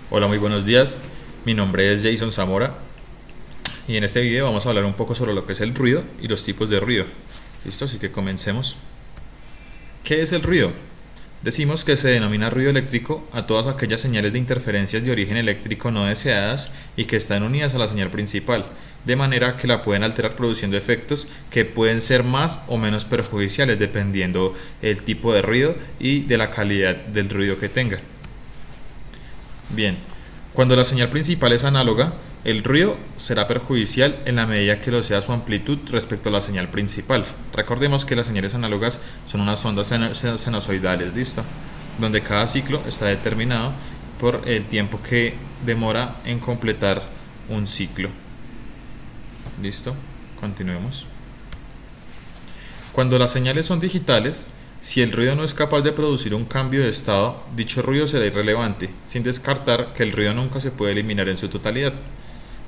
Hola, muy buenos días. Mi nombre es Jason Zamora y en este video vamos a hablar un poco sobre lo que es el ruido y los tipos de ruido. ¿Listo? Así que comencemos. ¿Qué es el ruido? Decimos que se denomina ruido eléctrico a todas aquellas señales de interferencias de origen eléctrico no deseadas y que están unidas a la señal principal, de manera que la pueden alterar produciendo efectos que pueden ser más o menos perjudiciales dependiendo el tipo de ruido y de la calidad del ruido que tenga. Bien, cuando la señal principal es análoga, el ruido será perjudicial en la medida que lo sea su amplitud respecto a la señal principal. Recordemos que las señales análogas son unas ondas sinusoidales, ¿listo? Donde cada ciclo está determinado por el tiempo que demora en completar un ciclo. ¿Listo? Continuemos. Cuando las señales son digitales, si el ruido no es capaz de producir un cambio de estado, dicho ruido será irrelevante, sin descartar que el ruido nunca se puede eliminar en su totalidad.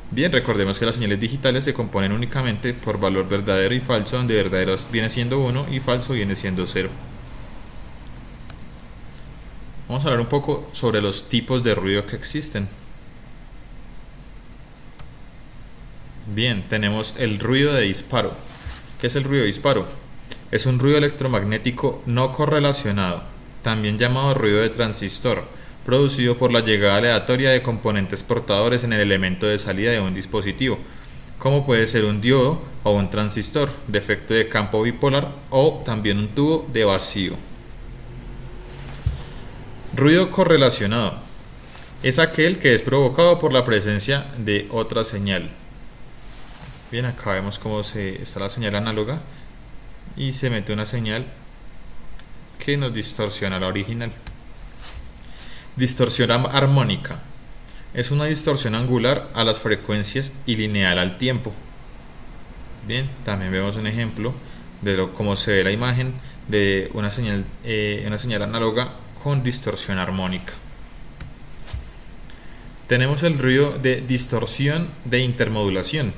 Bien, recordemos que las señales digitales se componen únicamente por valor verdadero y falso, donde verdadero viene siendo 1 y falso viene siendo 0. Vamos a hablar un poco sobre los tipos de ruido que existen. Bien, tenemos el ruido de disparo. ¿Qué es el ruido de disparo? Es un ruido electromagnético no correlacionado, también llamado ruido de transistor, producido por la llegada aleatoria de componentes portadores en el elemento de salida de un dispositivo, como puede ser un diodo o un transistor de efecto de campo bipolar o también un tubo de vacío. Ruido correlacionado es aquel que es provocado por la presencia de otra señal. Bien, acá vemos cómo está la señal análoga y se mete una señal que nos distorsiona la original. Distorsión armónica es una distorsión angular a las frecuencias y lineal al tiempo. Bien, también vemos un ejemplo de cómo se ve la imagen de una señal análoga con distorsión armónica. Tenemos el ruido de distorsión de intermodulación.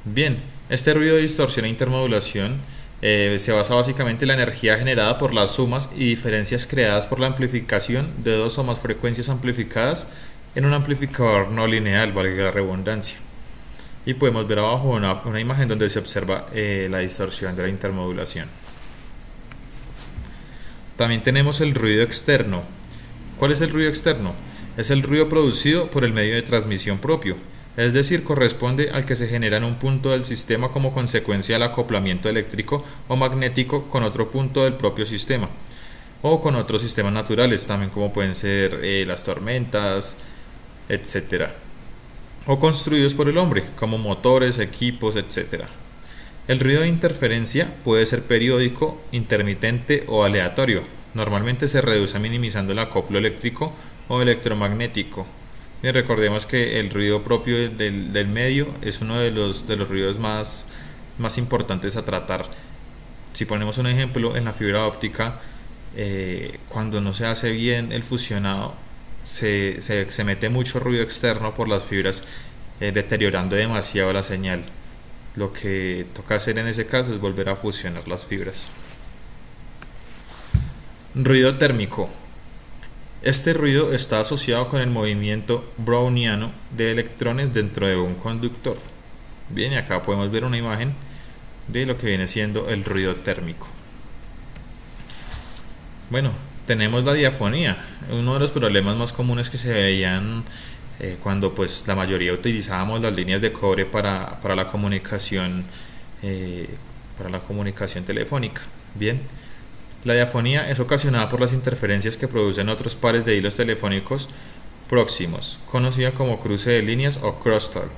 Bien, este ruido de distorsión e intermodulación se basa básicamente en la energía generada por las sumas y diferencias creadas por la amplificación de dos o más frecuencias amplificadas en un amplificador no lineal, valga la redundancia. Y podemos ver abajo una imagen donde se observa la distorsión de la intermodulación. También tenemos el ruido externo. ¿Cuál es el ruido externo? Es el ruido producido por el medio de transmisión propio, es decir, corresponde al que se genera en un punto del sistema como consecuencia del acoplamiento eléctrico o magnético con otro punto del propio sistema o con otros sistemas naturales, también como pueden ser las tormentas, etcétera, o construidos por el hombre, como motores, equipos, etcétera. El ruido de interferencia puede ser periódico, intermitente o aleatorio. Normalmente se reduce minimizando el acoplo eléctrico o electromagnético. Y recordemos que el ruido propio del medio es uno de los ruidos más importantes a tratar. Si ponemos un ejemplo en la fibra óptica, cuando no se hace bien el fusionado, se mete mucho ruido externo por las fibras, deteriorando demasiado la señal. Lo que toca hacer en ese caso es volver a fusionar las fibras. Ruido térmico. Este ruido está asociado con el movimiento browniano de electrones dentro de un conductor. Bien, y acá podemos ver una imagen de lo que viene siendo el ruido térmico. Bueno, tenemos la diafonía, uno de los problemas más comunes que se veían cuando pues la mayoría utilizábamos las líneas de cobre para la comunicación telefónica. Bien, la diafonía es ocasionada por las interferencias que producen otros pares de hilos telefónicos próximos, conocida como cruce de líneas o crosstalk.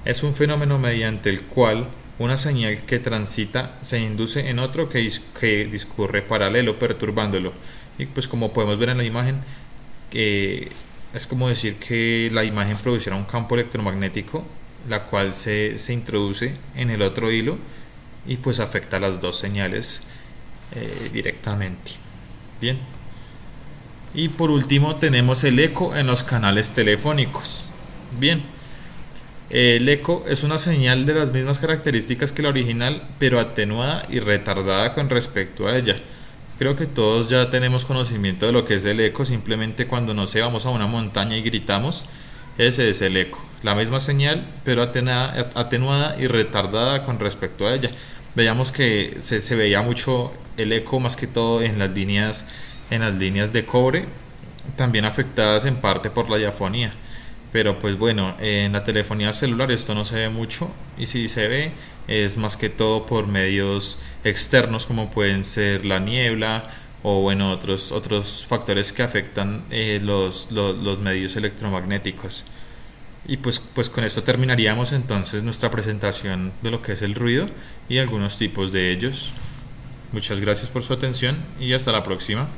Es un fenómeno mediante el cual una señal que transita se induce en otro que discurre paralelo, perturbándolo. Y pues como podemos ver en la imagen, es como decir que la imagen produciera un campo electromagnético, la cual se introduce en el otro hilo y pues afecta a las dos señales directamente. Bien. Y por último tenemos el eco en los canales telefónicos. Bien. El eco es una señal de las mismas características que la original, pero atenuada y retardada con respecto a ella. Creo que todos ya tenemos conocimiento de lo que es el eco, simplemente cuando no sé, vamos a una montaña y gritamos, ese es el eco. La misma señal, pero atenuada y retardada con respecto a ella. Veíamos que se veía mucho el eco más que todo en las líneas de cobre, también afectadas en parte por la diafonía. Pero pues bueno, en la telefonía celular esto no se ve mucho y si se ve es más que todo por medios externos como pueden ser la niebla o bueno otros factores que afectan los medios electromagnéticos. Y pues con esto terminaríamos entonces nuestra presentación de lo que es el ruido y algunos tipos de ellos. Muchas gracias por su atención y hasta la próxima.